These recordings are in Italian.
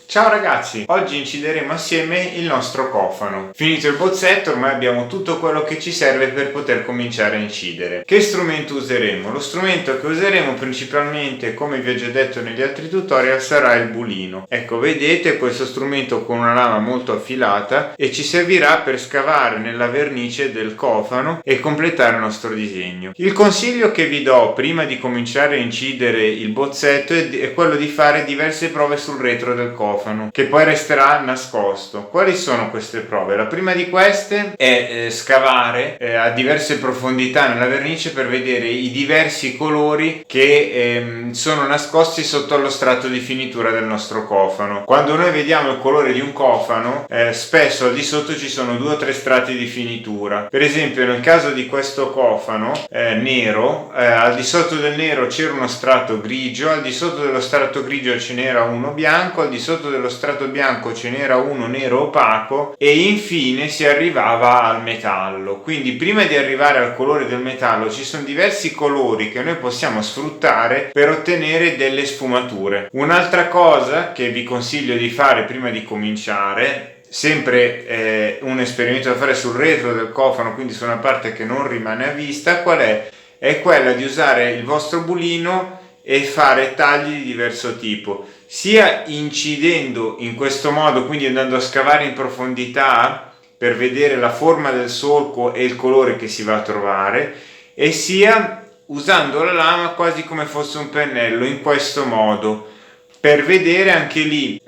Ciao ragazzi, oggi incideremo assieme il nostro cofano. Finito il bozzetto, ormai abbiamo tutto quello che ci serve per poter cominciare a incidere. Che strumento useremo? Lo strumento che useremo principalmente, come vi ho già detto negli altri tutorial, sarà il bulino. Ecco, vedete questo strumento con una lama molto affilata e ci servirà per scavare nella vernice del cofano e completare il nostro disegno. Il consiglio che vi do prima di cominciare a incidere il bozzetto è quello di fare diverse prove sul retro del cofano, che poi resterà nascosto. Quali sono queste prove? La prima di queste è scavare a diverse profondità nella vernice per vedere i diversi colori che sono nascosti sotto allo strato di finitura del nostro cofano. Quando noi vediamo il colore di un cofano, spesso al di sotto ci sono 2 o 3 strati di finitura. Per esempio, nel caso di questo cofano nero, al di sotto del nero c'era uno strato grigio, al di sotto dello strato grigio ce n'era uno bianco, al di sotto dello strato bianco ce n'era uno nero opaco e infine si arrivava al metallo. Quindi prima di arrivare al colore del metallo ci sono diversi colori che noi possiamo sfruttare per ottenere delle sfumature. Un'altra cosa che vi consiglio di fare prima di cominciare, sempre un esperimento da fare sul retro del cofano, quindi su una parte che non rimane a vista, qual è? È quella di usare il vostro bulino e fare tagli di diverso tipo, sia incidendo in questo modo, quindi andando a scavare in profondità per vedere la forma del solco e il colore che si va a trovare, e sia usando la lama quasi come fosse un pennello, in questo modo, per vedere anche lì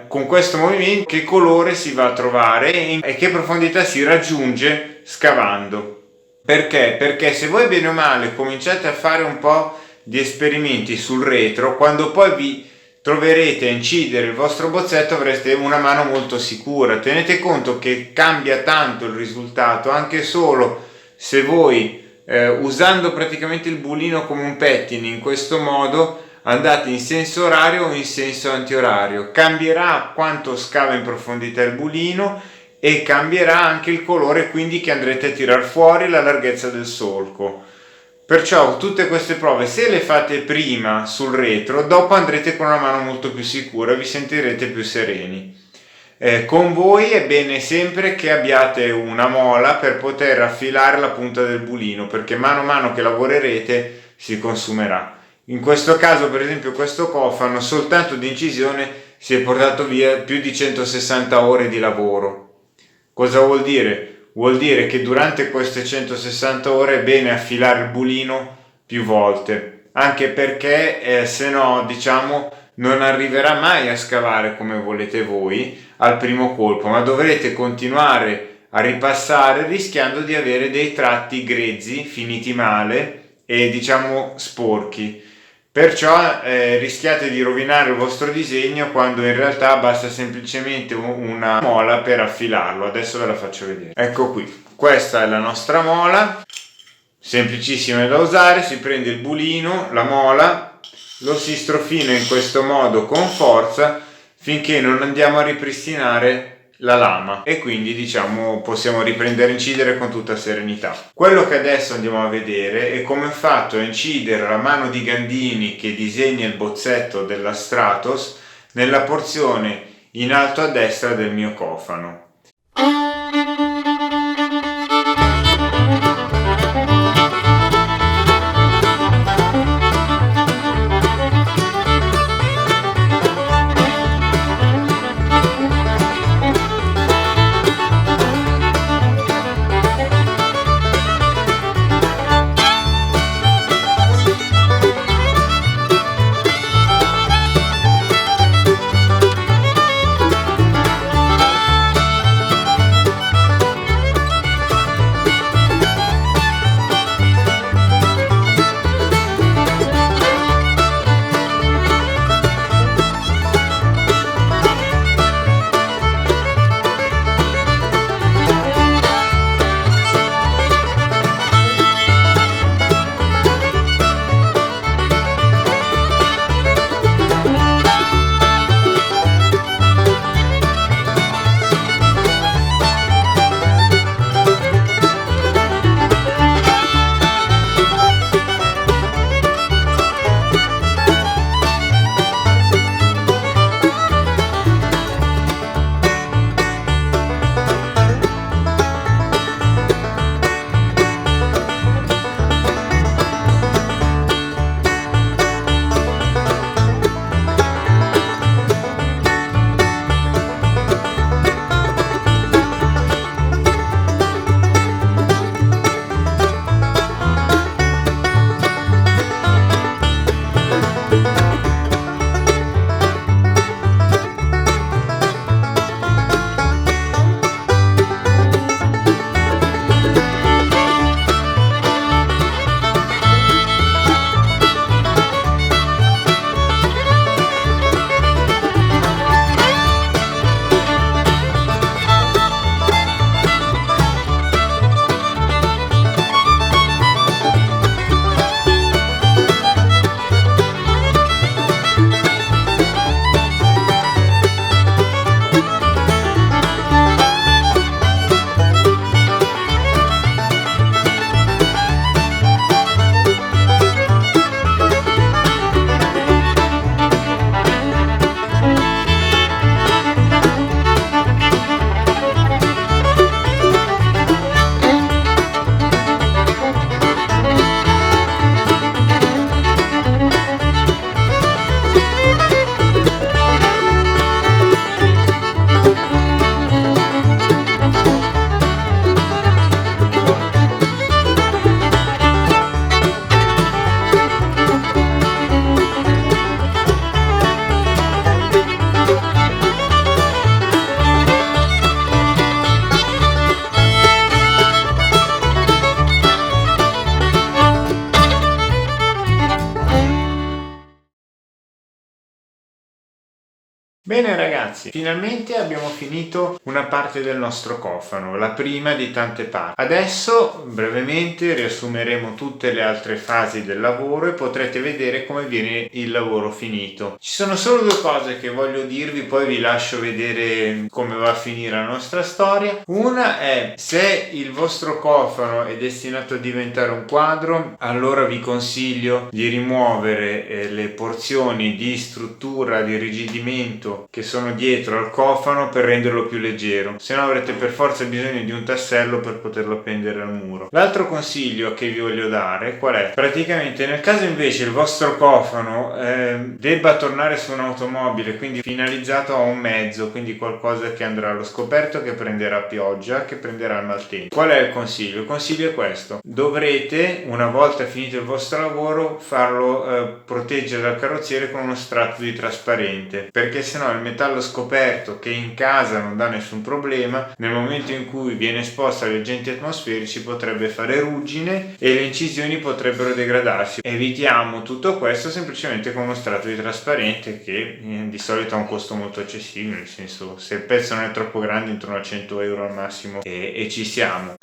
con questo movimento che colore si va a trovare e che profondità si raggiunge scavando. Perché? Perché se voi bene o male cominciate a fare un po' di esperimenti sul retro, quando poi vi troverete a incidere il vostro bozzetto avrete una mano molto sicura. Tenete conto che cambia tanto il risultato anche solo se voi usando praticamente il bulino come un pettine in questo modo andate in senso orario o in senso antiorario. Cambierà quanto scava in profondità il bulino e cambierà anche il colore, quindi che andrete a tirar fuori, la larghezza del solco. Perciò tutte queste prove, se le fate prima sul retro, dopo andrete con una mano molto più sicura, vi sentirete più sereni. Con voi è bene sempre che abbiate una mola per poter affilare la punta del bulino, perché mano a mano che lavorerete si consumerà. In questo caso, per esempio, questo cofano soltanto di incisione si è portato via più di 160 ore di lavoro. Cosa vuol dire? Vuol dire che durante queste 160 ore è bene affilare il bulino più volte, anche perché se no, diciamo, non arriverà mai a scavare come volete voi al primo colpo, ma dovrete continuare a ripassare rischiando di avere dei tratti grezzi, finiti male e diciamo sporchi. Perciò rischiate di rovinare il vostro disegno quando in realtà basta semplicemente una mola per affilarlo. Adesso ve la faccio vedere. Ecco qui, questa è la nostra mola, semplicissima da usare. Si prende il bulino, la mola, lo si strofina in questo modo con forza finché non andiamo a ripristinare la lama e quindi diciamo possiamo riprendere a incidere con tutta serenità. Quello che adesso andiamo a vedere è come ho fatto a incidere la mano di Gandini che disegna il bozzetto della Stratos nella porzione in alto a destra del mio cofano. Bene ragazzi, finalmente abbiamo finito una parte del nostro cofano, la prima di tante parti. Adesso brevemente riassumeremo tutte le altre fasi del lavoro e potrete vedere come viene il lavoro finito. Ci sono solo due cose che voglio dirvi, poi vi lascio vedere come va a finire la nostra storia. Una è: se il vostro cofano è destinato a diventare un quadro, allora vi consiglio di rimuovere le porzioni di struttura, di irrigidimento che sono dietro al cofano per renderlo più leggero, se no avrete per forza bisogno di un tassello per poterlo appendere al muro. L'altro consiglio che vi voglio dare qual è? Praticamente nel caso invece il vostro cofano debba tornare su un'automobile, quindi finalizzato a un mezzo, quindi qualcosa che andrà allo scoperto, che prenderà pioggia, che prenderà il maltempo, qual è il consiglio? Il consiglio è questo: dovrete, una volta finito il vostro lavoro, farlo proteggere dal carrozziere con uno strato di trasparente, perché sennò il metallo scoperto, che in casa non dà nessun problema, nel momento in cui viene esposto agli agenti atmosferici potrebbe fare ruggine e le incisioni potrebbero degradarsi. Evitiamo tutto questo semplicemente con uno strato di trasparente, che di solito ha un costo molto accessibile, nel senso, se il pezzo non è troppo grande, intorno a 100 euro al massimo, e ci siamo.